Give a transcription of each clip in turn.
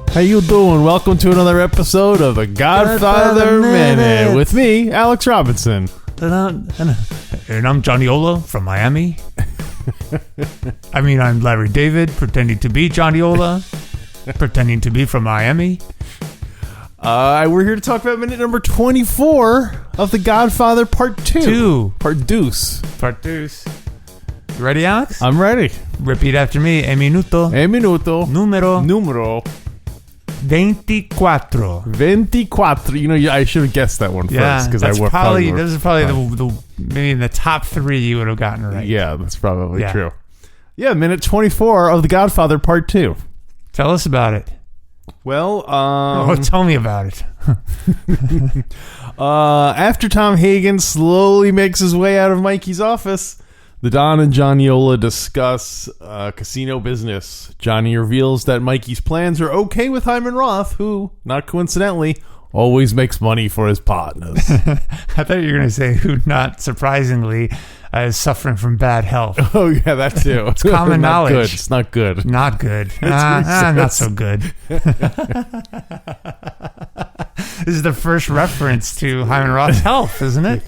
How you doing? Welcome to another episode of the Godfather Minute with me, Alex Robinson. And I'm Johnny Ola from Miami. I'm Larry David, pretending to be Johnny Ola, pretending to be from Miami. We're here to talk about minute number 24 of the Godfather Part II. Part Deuce. You ready, Alex? I'm ready. Repeat after me. E minuto. Numero 24. 24. You know, I should have guessed that one first because this is probably the maybe in the top 3 you would have gotten right. Yeah, that's probably true. Yeah, minute 24 of the Godfather Part II. Tell us about it. Well, tell me about it. After Tom Hagen slowly makes his way out of Mikey's office, the Don and Johnny Ola discuss casino business. Johnny reveals that Mikey's plans are okay with Hyman Roth, who, not coincidentally, always makes money for his partners. I thought you were going to say who, not surprisingly, is suffering from bad health. Oh, yeah, that too. It's common knowledge. Good. It's not good. Not good. Not so good. This is the first reference to Hyman Roth's health, isn't it?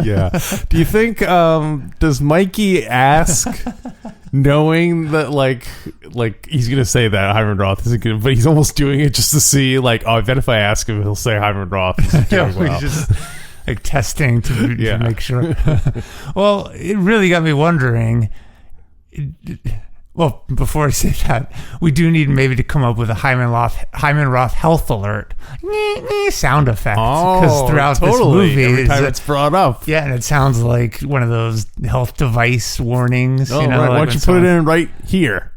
Yeah. Do you think does Mikey ask knowing that like he's gonna say that Hyman Roth isn't good, but he's almost doing it just to see I bet if I ask him he'll say Hyman Roth isn't doing well. Just testing to make sure. Well, it really got me wondering. Well, before I say that, we do need maybe to come up with a Hyman Roth health alert sound effect. Because throughout this movie, every time it's brought up. Yeah, and it sounds like one of those health device warnings. Oh, right. Why don't you put it in right here?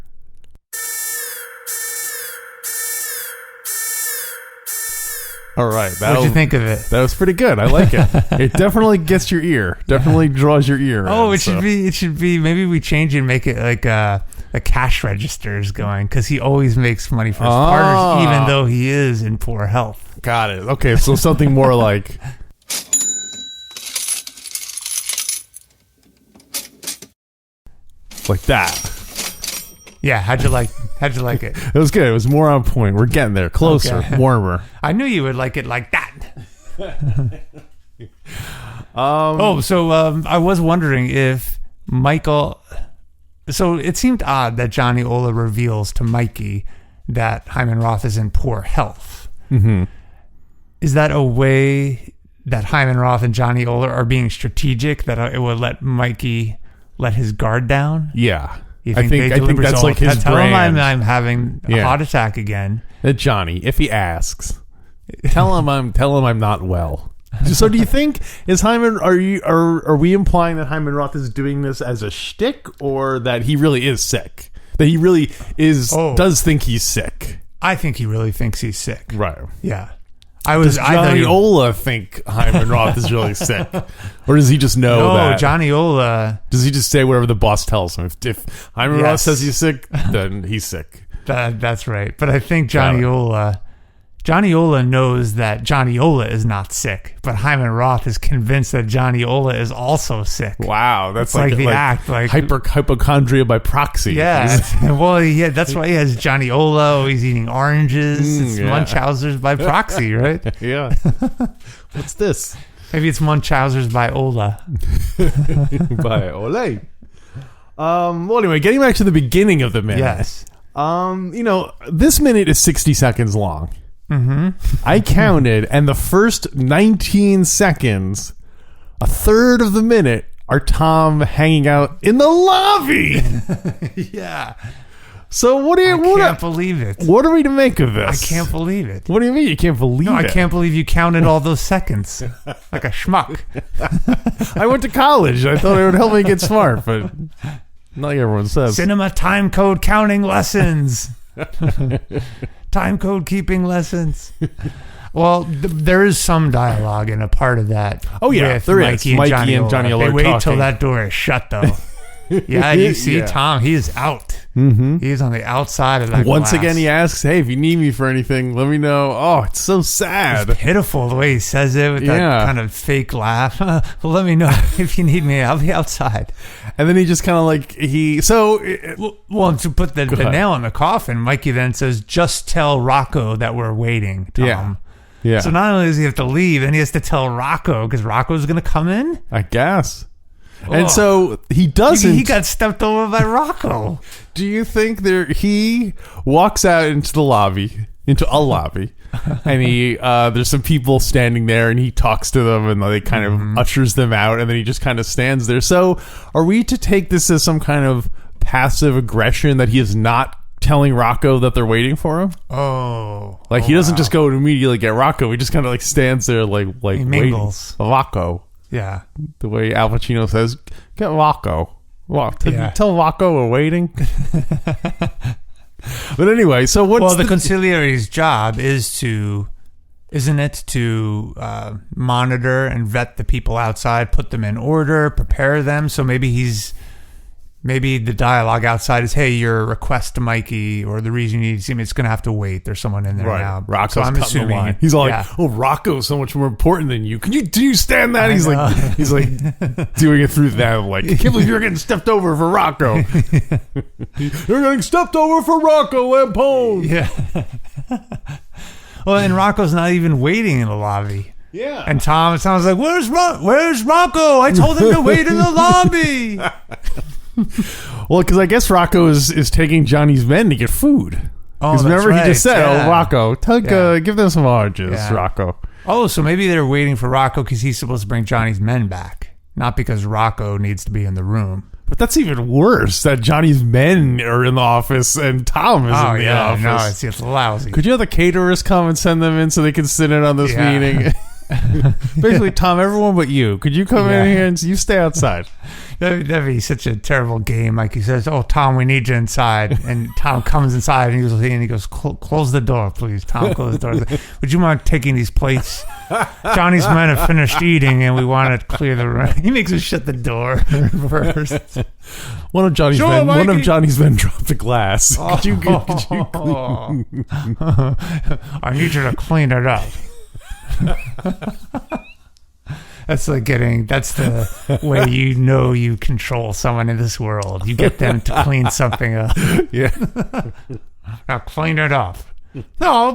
All right. What'd you think of it? That was pretty good. I like it. It definitely gets your ear. Definitely draws your ear. Oh, it should be. Maybe we change it and make it like a cash register is going, because he always makes money for his partners, even though he is in poor health. Got it. Okay, so something more like that. Yeah, how'd you like it? It was good. It was more on point. We're getting there. Closer. Okay. Warmer. I knew you would like it like that. I was wondering if Michael... So it seemed odd that Johnny Ola reveals to Mikey that Hyman Roth is in poor health. Mm-hmm. Is that a way that Hyman Roth and Johnny Ola are being strategic, that it would let Mikey let his guard down? Yeah. I think that's like his tell brand. Him I'm having a heart attack again. Johnny, if he asks, tell him I'm not well. So do you think are we implying that Hyman Roth is doing this as a shtick, or that he really is sick? That he really does think he's sick? I think he really thinks he's sick. Right. Yeah. Does Johnny Ola think Hyman Roth is really sick? Or does he just know that? No, Johnny Ola... Does he just say whatever the boss tells him? If Hyman Roth says he's sick, then he's sick. That's right. But I think Johnny Ola knows that Johnny Ola is not sick, but Hyman Roth is convinced that Johnny Ola is also sick. Wow, that's like the act, like hypochondria by proxy. Yeah, that's why he has Johnny Ola. He's eating oranges. It's Munchausen's by proxy, right? Yeah. What's this? Maybe it's Munchausen's by Ola. By Ole. Well, anyway, getting back to the beginning of the minute. Yes. This minute is 60 seconds long. Mm-hmm. I counted, and the first 19 seconds, a third of the minute, are Tom hanging out in the lobby. Yeah. So I can't believe it. What are we to make of this? I can't believe it. What do you mean you can't believe it? I can't believe you counted all those seconds like a schmuck. I went to college. I thought it would help me get smart, but not like everyone says. Cinema time code counting lessons. Time code keeping lessons. Well, there is some dialogue in a part of that. Oh yeah, there is. Mikey and Johnny Ola. They wait till that door is shut, though. Yeah, you see Yeah. Tom, he is out. Mm-hmm. He is on the outside of that Once glass. again, he asks, "Hey, if you need me for anything, let me know." Oh, it's so sad. Pitiful the way he says it with that kind of fake laugh. Well, let me know if you need me. I'll be outside. And then he just kind of like Well, to put the ahead. nail in the coffin, Mikey then says, "Just tell Rocco that we're waiting, Tom." Yeah. So not only does he have to leave, then he has to tell Rocco because Rocco's going to come in. I guess. Oh. And so he doesn't. He got stepped over by Rocco. Do you think he walks out into a lobby, and he there's some people standing there, and he talks to them, and they kind of ushers them out, and then he just kind of stands there. So are we to take this as some kind of passive aggression that he is not telling Rocco that they're waiting for him? Like he doesn't just go and immediately get Rocco. He just kind of like stands there like He waiting. mingles. Rocco. Yeah. The way Al Pacino says, "Get Rocco." Tell Rocco we're waiting. But anyway, so what's the conciliary's job isn't it to monitor and vet the people outside, put them in order, prepare them? So maybe the dialogue outside is, "Hey, your request to Mikey, or the reason you need to see me, it's going to have to wait. There's someone in there now." Rocco's so I'm cutting the assuming line. He's all like, "Oh, Rocco's so much more important than you. Do you stand that?" He's like doing it through that. Like, I can't believe you're getting stepped over for Rocco. You're getting stepped over for Rocco Lampone. Yeah. Well, and Rocco's not even waiting in the lobby. Yeah. And Tom sounds like, "Where's Rocco? I told him to wait in the lobby." Well, because I guess Rocco is taking Johnny's men to get food. Because remember he just said, yeah. "Oh, Rocco, give them some oranges, Rocco." Oh, so maybe they're waiting for Rocco because he's supposed to bring Johnny's men back, not because Rocco needs to be in the room. But that's even worse, that Johnny's men are in the office and Tom is in the office. No, it's lousy. Could you have the caterers come and send them in so they can sit in on this meeting? Basically, Tom, everyone but you. Could you come in here and you stay outside? That'd be such a terrible game. Like he says, "Oh, Tom, we need you inside." And Tom comes inside and he goes, "Close the door, please." Tom, close the door. "Would you mind taking these plates? Johnny's men have finished eating and we want to clear the room." He makes us shut the door first. One of Johnny's men dropped a glass. Could you I need you to clean it up. That's the way you control someone in this world. You get them to clean something up. Yeah. Now clean it up. No,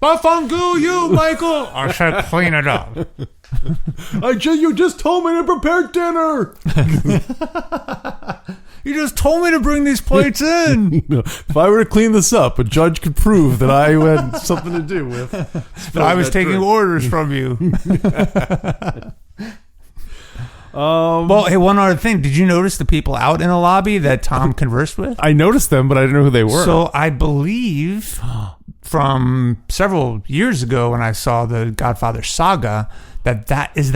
Bafungu, you, Michael. I said clean it up. You just told me to prepare dinner. You just told me to bring these plates in. If I were to clean this up, a judge could prove that I had something to do with that I was taking orders from you. Well, hey, one other thing. Did you notice the people out in the lobby that Tom conversed with? I noticed them, but I didn't know who they were. So I believe from several years ago when I saw the Godfather saga that is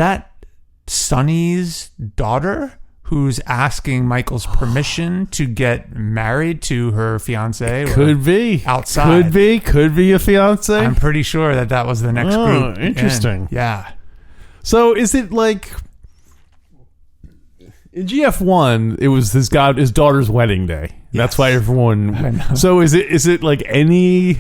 Sonny's daughter who's asking Michael's permission to get married to her fiance. Could be outside. Could be a fiance. I'm pretty sure that was the next group. Interesting. Yeah. So is it like in GF1? It was his daughter's wedding day. That's why everyone. So is it like anytime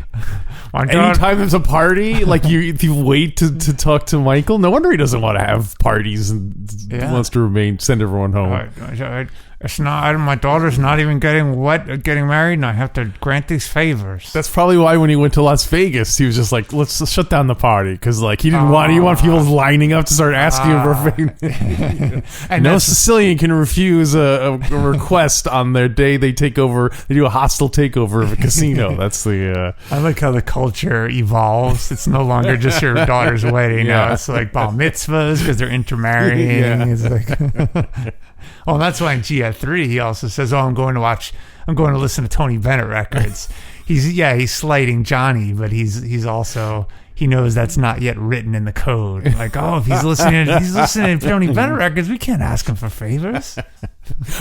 there's a party, like you wait to talk to Michael? No wonder he doesn't want to have parties and wants to send everyone home. It's not. My daughter's not even getting married, and I have to grant these favors. That's probably why when he went to Las Vegas, he was just like, "Let's shut down the party," because like he didn't want people lining up to start asking him for favors. And no Sicilian can refuse a request on their day they take over. They do a hostile takeover of a casino. That's the. I like how the culture evolves. It's no longer just your daughter's wedding. Now it's like bar mitzvahs because they're intermarrying. It's like. Oh, that's why in GF3 he also says, I'm going to listen to Tony Bennett records. He's slighting Johnny, but he's he knows that's not yet written in the code. Like, oh, if he's listening to Tony Bennett records, we can't ask him for favors.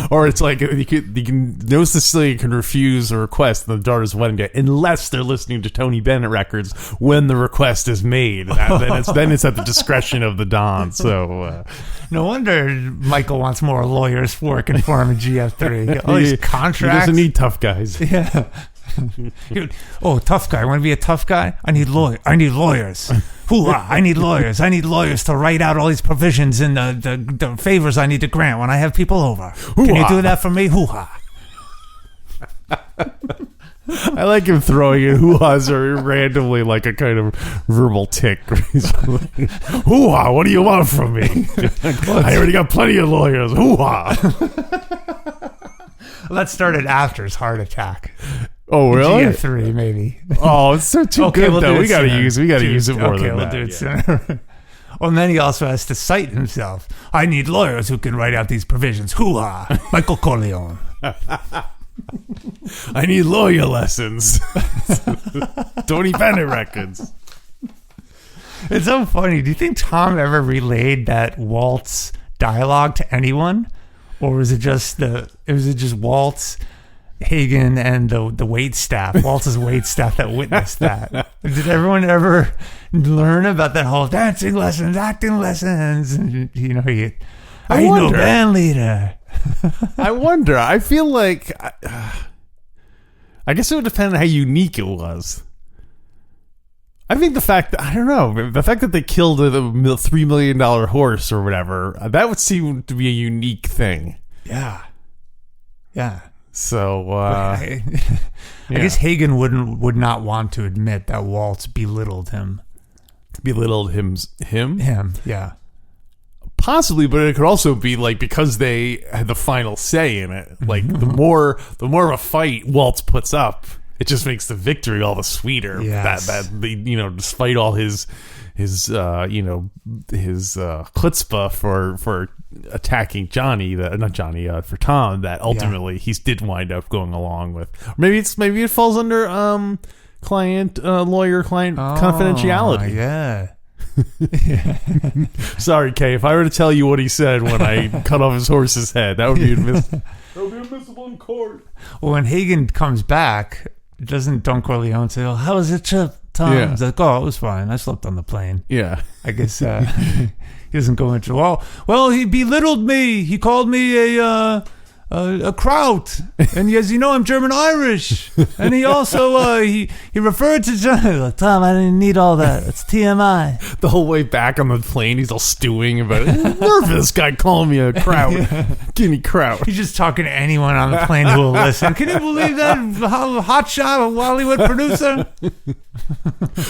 Or it's like you can no Sicilian can refuse a request in the daughter's wedding day unless they're listening to Tony Bennett records when the request is made. Then it's at the discretion of the Don. So no wonder Michael wants more lawyers working for him in GF3. All these contracts. He doesn't need tough guys. Yeah. Oh, tough guy. Want to be a tough guy? I need lawyers. Hoo-ha, I need lawyers. I need lawyers to write out all these provisions and the favors I need to grant when I have people over. Hoo-ha. Can you do that for me? Hoo-ha. I like him throwing in hoo-has randomly like a kind of verbal tick. Hoo-ha, what do you want from me? I already got plenty of lawyers. Hoo-ha. Well, that started after his heart attack. Oh, really? GF3, maybe. Oh, it's so too Okay, good, we'll though. We got to sooner. use it more than we'll that. do it sooner. Well, and then he also has to cite himself. I need lawyers who can write out these provisions. Hoo-ha, Michael Corleone. I need lawyer lessons. Tony Bennett records. It's so funny. Do you think Tom ever relayed that Walt's dialogue to anyone? Or was it just Walt's, Hagen, and the wait staff, Walt's wait staff that witnessed that? Did everyone ever learn about that whole dancing lessons, acting lessons? And, I know band leader. I wonder. I feel like, I guess it would depend on how unique it was. I think the fact that they killed a $3 million horse or whatever, that would seem to be a unique thing. Yeah. Yeah. So, I guess Hagen would not want to admit that Waltz belittled him. Belittled him? Him, yeah. Possibly, but it could also be like because they had the final say in it. Like the more of a fight Waltz puts up, it just makes the victory all the sweeter. Yes. That despite all his chutzpah for attacking Johnny, for Tom, that ultimately he did wind up going along with. Maybe it falls under client confidentiality. Yeah. Sorry, Kay. If I were to tell you what he said when I cut off his horse's head, that would be admissible in court. Well, when Hagen comes back, doesn't Don Corleone say, "Oh, how was it, Chip?" Tom? Yeah. He's like, "Oh, it was fine. I slept on the plane." Yeah. I guess he doesn't go into, well, he belittled me. He called me a kraut. And as you know, I'm German-Irish. And he also, he referred to John. Like, Tom, I didn't need all that. It's TMI. The whole way back on the plane, he's all stewing about it. Nervous guy calling me a kraut. Give me kraut. He's just talking to anyone on the plane who will listen. Can you believe that? Hotshot, a Hollywood producer?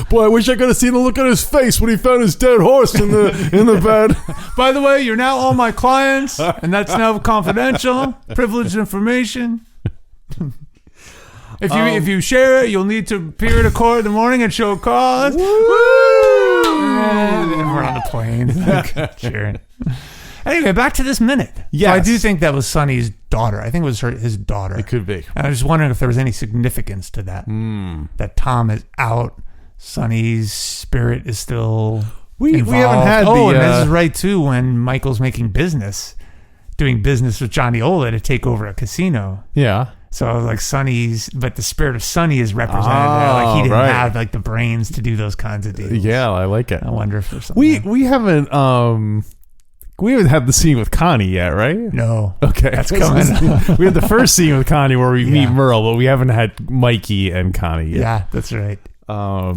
Boy, I wish I could have seen the look on his face when he found his dead horse in the bed. By the way, you're now all my clients, and that's now confidential, privileged information. If you share it, you'll need to appear at court in the morning and show cause. Woo! And we're on the plane. Sure. Anyway, back to this minute. Yes. So I do think that was Sonny's daughter. I think it was his daughter. It could be. And I was just wondering if there was any significance to that. That Tom is out, Sonny's spirit is still involved. We haven't had and this is right, too, when Michael's doing business with Johnny Ola to take over a casino. Yeah. So, like, but the spirit of Sonny is represented there. Like, he didn't have, like, the brains to do those kinds of deals. Yeah, I like it. I wonder if there's something. We haven't had the scene with Connie yet, right? No. Okay. That's coming. We had the first scene with Connie where we meet Merle, but we haven't had Mikey and Connie yet. Yeah, that's right. I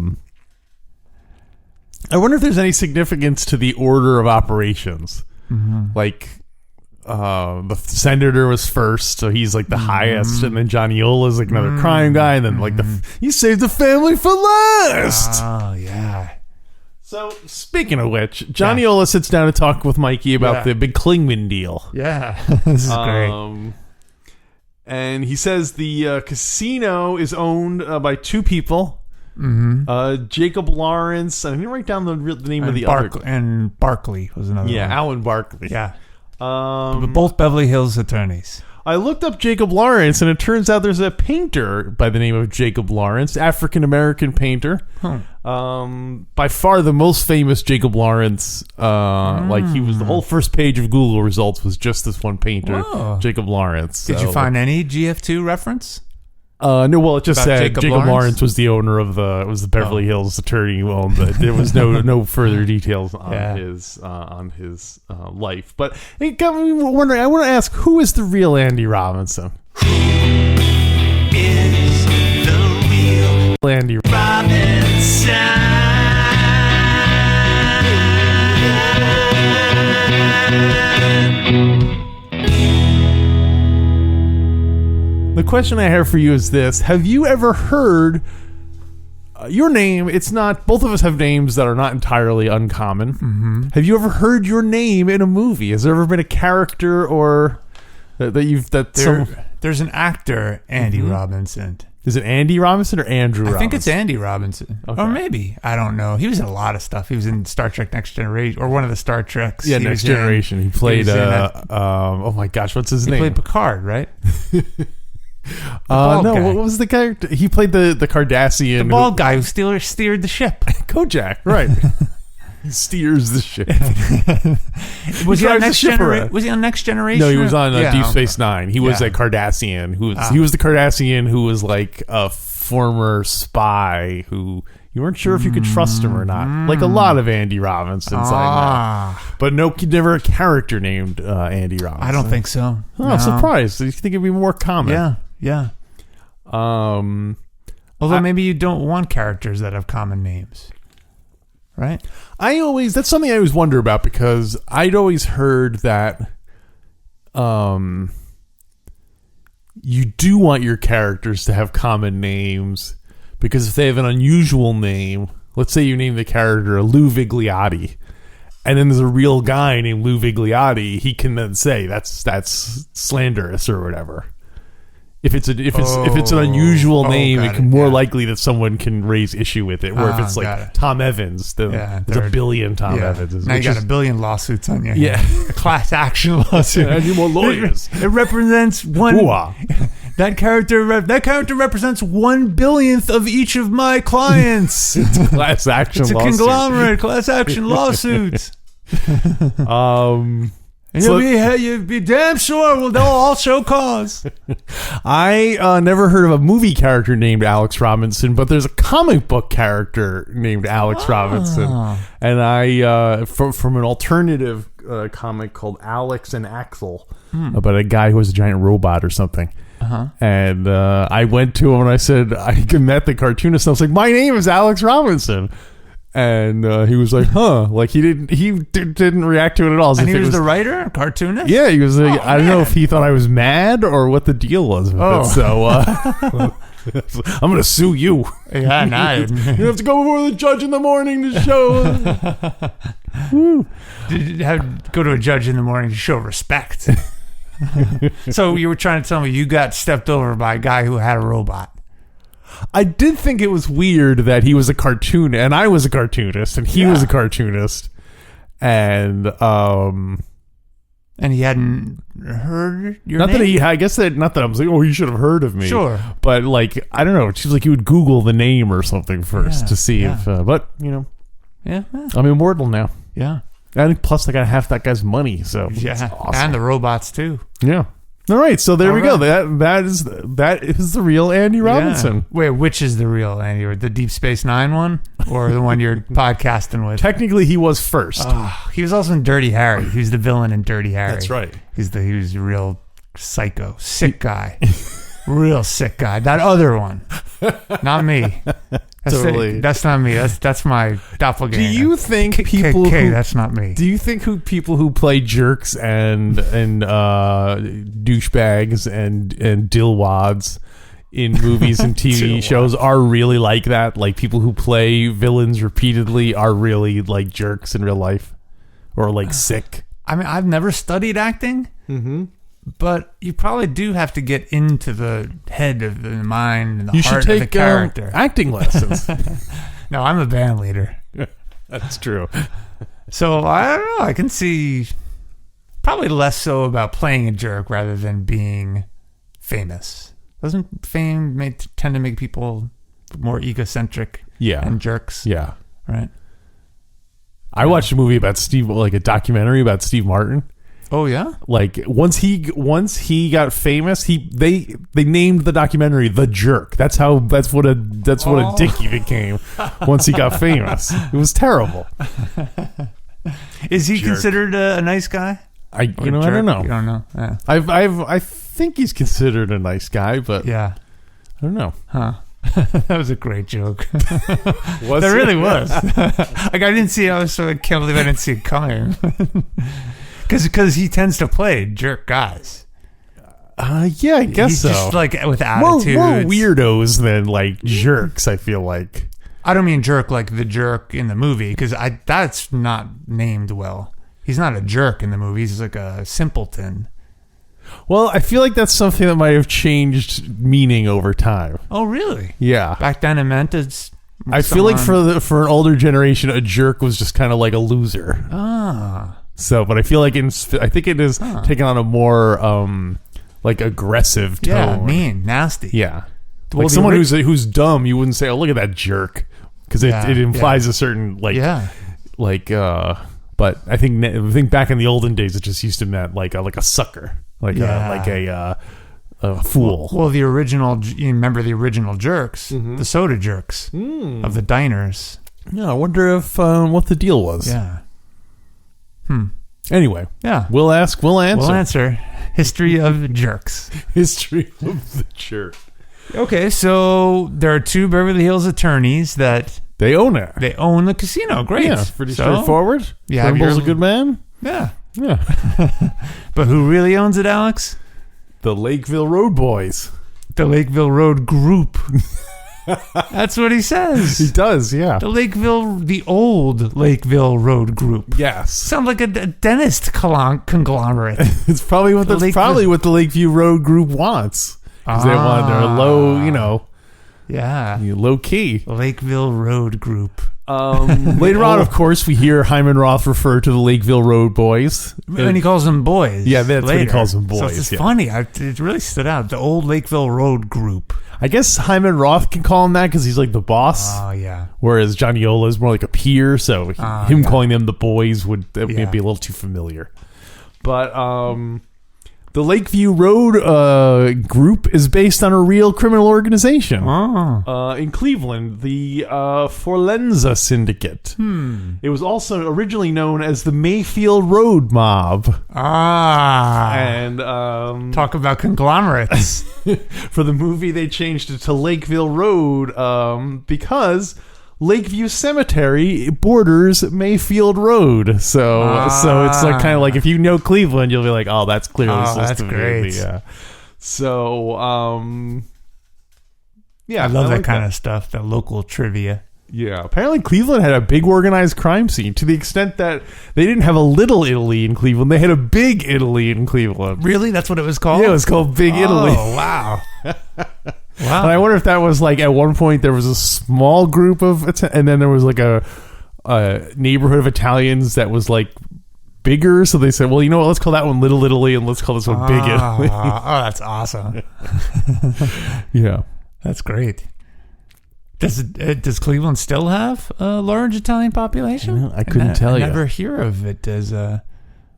wonder if there's any significance to the order of operations. Mm-hmm. Like, the senator was first, so he's like the highest, and then Johnny Ola is like another crime guy, and then like he saved the family for last. Oh, yeah. So, speaking of which, Johnny Ola sits down to talk with Mikey about the big Klingman deal. Yeah. This is great. And he says the casino is owned by two people. Mm-hmm. Jacob Lawrence. I didn't write down the name of the other. And Barkley was another one. Yeah, Alan Barkley. Yeah. Both Beverly Hills attorneys. I looked up Jacob Lawrence, and it turns out there's a painter by the name of Jacob Lawrence, African-American painter. By far the most famous Jacob Lawrence. Like he was the whole first page of Google results was just this one painter, Whoa. Jacob Lawrence. Did you find any GF2 reference? No, well, it just About said Jacob Lawrence was the owner of the Beverly Hills attorney who owned it. There was no further details on his life. But it got me wondering. I want to ask, who is the real Andy Robinson? Who is the real Andy Robinson? The question I have for you is this: have you ever heard your name? It's not. Both of us have names that are not entirely uncommon. Mm-hmm. Have you ever heard your name in a movie? Has there ever been a character or There's an actor, Andy Robinson. Is it Andy Robinson or Andrew Robinson? I think it's Andy Robinson. Okay. Or maybe. I don't know. He was in a lot of stuff. He was in Star Trek Next Generation, or one of the Star Treks. Yeah, Next Generation. He played, oh my gosh, what's his name? He played Picard, right? No, guy. what was the character? He played the Cardassian. The bald guy who steered the ship. Kojak, right. He steers the ship. Was he on drives the ship around. Was he on Next Generation? No, he was on Deep Space Nine. He was Yeah. a Cardassian. He was the Cardassian who was like a former spy who you weren't sure if you could trust him or not. Like a lot of Andy Robinsons I know. But never a character named Andy Robinson. I don't think so. Oh, I'm surprised. You think it'd be more common? Yeah. Although maybe you don't want characters that have common names, right? That's something I always wonder about, because I'd always heard that you do want your characters to have common names, because if they have an unusual name, let's say you name the character Lou Vigliotti, and then there's a real guy named Lou Vigliotti, he can then say that's slanderous or whatever. If it's an unusual name, it can more likely that someone can raise issue with it. Where if it's like Tom Evans, there's a billion Tom Evans. Now you got a billion lawsuits on your hands. Yeah. A class action lawsuit. I need more lawyers. It represents one. Ooh-ah. That character represents 1/1000th of each of my clients. It's a class action It's a lawsuit. conglomerate class action lawsuit. And you'll be damn sure they'll all show cause. I never heard of a movie character named Alex Robinson, but there's a comic book character named Alex Robinson, and I from an alternative comic called Alex and Axel, about a guy who was a giant robot or something. And I went to him and I said, I met the cartoonist. And I was like, my name is Alex Robinson. And he was like, huh? Like he didn't react to it at all. And he was the writer, cartoonist? Yeah, he was like, I don't know if he thought I was mad or what the deal was with it. So I'm going to sue you. Yeah, nah. You have to go before the judge in the morning to show. Woo. You have to go to a judge in the morning to show respect. So you were trying to tell me you got stepped over by a guy who had a robot. I did think it was weird that he was a cartoon and I was a cartoonist and he was a cartoonist, and he hadn't heard your not name? that he. I guess that not that I was like, oh, you should have heard of me. Sure, but like I don't know. It seems like you would Google the name or something first to see if. But you know, I'm immortal now. Yeah, and plus I got half that guy's money, so it's awesome. And the robots too. Yeah. All right, so there we go. That is the real Andy Robinson. Yeah. Wait, which is the real Andy? The Deep Space Nine one, or the one you're podcasting with? Technically, he was first. He was also in Dirty Harry. He was the villain in Dirty Harry. That's right. He was a real psycho, sick guy, real sick guy. That other one, not me. Totally. That's not me. That's my doppelganger. Do you think people that's not me. Do you think people who play jerks and douchebags and dillwads in movies and TV shows are really like that? Like people who play villains repeatedly are really like jerks in real life, or like sick? I mean, I've never studied acting. Mm-hmm. But you probably do have to get into the head of the mind and the heart of the character. Acting lessons. No, I'm a band leader. That's true. So I don't know. I can see probably less so about playing a jerk rather than being famous. Doesn't fame tend to make people more egocentric? Yeah. and jerks. Yeah. Right. I watched a movie about Steve, like a documentary about Steve Martin. Oh yeah. Like once he got famous, they named the documentary The Jerk. That's what a dick he became once he got famous. It was terrible. Is he Jerk. considered a nice guy? I Or don't jerk? know. You don't know. Yeah. I think he's considered a nice guy, but Yeah. I don't know. Huh. That was a great joke. Was That it? really was. Like I didn't see it. I can't believe I didn't see it coming. Because he tends to play jerk guys. Yeah, I guess He's so. just like with more attitudes. weirdos than like jerks. I feel like. I don't mean jerk like the jerk in the movie because that's not named well. He's not a jerk in the movie. He's like a simpleton. Well, I feel like that's something that might have changed meaning over time. Oh, really? Yeah. Back then it meant it's. I feel like for an older generation, a jerk was just kind of like a loser. Ah. So, but I feel like I think it is taking on a more like aggressive tone. Yeah, mean, nasty. Yeah. Well, Like the someone who's dumb, you wouldn't say, "Oh, look at that jerk," because it implies a certain like But I think back in the olden days, it just used to mean like a sucker, like a fool. Well, the original. You remember the original jerks, the soda jerks of the diners. Yeah, I wonder if what the deal was. Yeah. Anyway, Yeah. we'll ask. We'll answer. We'll answer. History of jerks. History of the jerk. Okay, so there are two Beverly Hills attorneys that They own it. they own the casino. Great. Yeah, pretty So, straightforward. you have Trimble's your- a good man. Yeah. Yeah. But who really owns it, Alex? The Lakeville Road Boys. The Lakeville Road Group. That's what he He says. does, yeah. The old Lakeville Road Group. Yes. Sounds like a dentist conglomerate. It's probably what The the Lakeview Road Group wants. Because they want their low, Yeah. low key. Lakeville Road Group. Later on, of course, we hear Hyman Roth refer to the Lakeville Road Boys. And he calls them boys. Yeah, that's what he later. calls them So boys, it's yeah. funny. It really stood out. The old Lakeville Road Group. I guess Hyman Roth can call him that because he's like the boss. Oh, yeah. Whereas Johnny Ola is more like a peer, so him calling them the boys would be a little too familiar. But the Lakeview Road group is based on a real criminal organization in Cleveland, the Forlenza Syndicate. It was also originally known as the Mayfield Road Mob. And Talk about conglomerates. for the movie, they changed it to Lakeville Road because Lakeview Cemetery borders Mayfield Road. So it's like kind of like if you know Cleveland, you'll be like, oh, that's clearly supposed that's to be. great. Yeah. So, yeah. I love that like kind of stuff, that local trivia. Yeah. Apparently Cleveland had a big organized crime scene to the extent that they didn't have a Little Italy in Cleveland. They had a Big Italy in Cleveland. Really? That's what it was called? Yeah, it was called Big Italy. Oh, wow. Wow. And I wonder if that was like at one point there was a small group of, and then there was like a neighborhood of Italians that was like bigger. So they said, well, you know what? Let's call that one Little Italy and let's call this one Big Italy. Oh, that's awesome. Yeah. That's great. Does Cleveland still have a large Italian population? I couldn't tell you. I never hear of it as a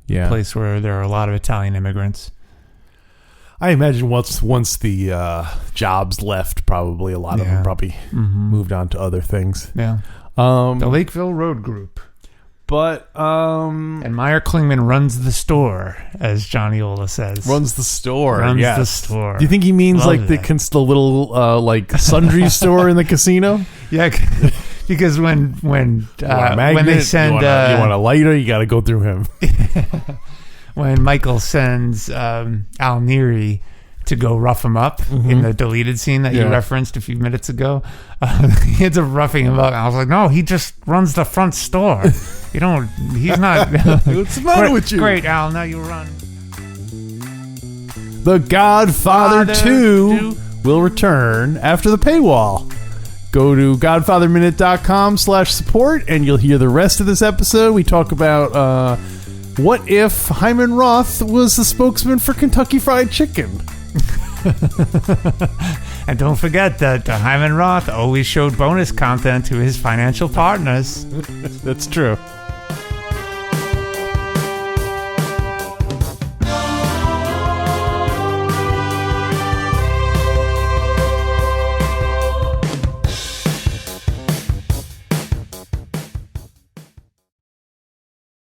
place where there are a lot of Italian immigrants. I imagine once the jobs left, probably a lot of them probably moved on to other things. Yeah. The Lakeville Road Group. But And Meyer Klingman runs the store, as Johnny Ola says. runs the store. Runs yes. the store. Do you think he means Love like that. the little like sundry store in the casino? Yeah, because when they send you want a lighter, you got to go through him. when Michael sends Al Neary to go rough him up in the deleted scene that you referenced a few minutes ago, he ends up roughing him up. And I was like, no, he just runs the front store. He's not. What's the matter with you? Great, Al, now you run. The Godfather 2 will return after the paywall. Go to godfatherminute.com/support and you'll hear the rest of this episode. We talk about what if Hyman Roth was the spokesman for Kentucky Fried Chicken. And don't forget that Hyman Roth always showed bonus content to his financial partners. That's true.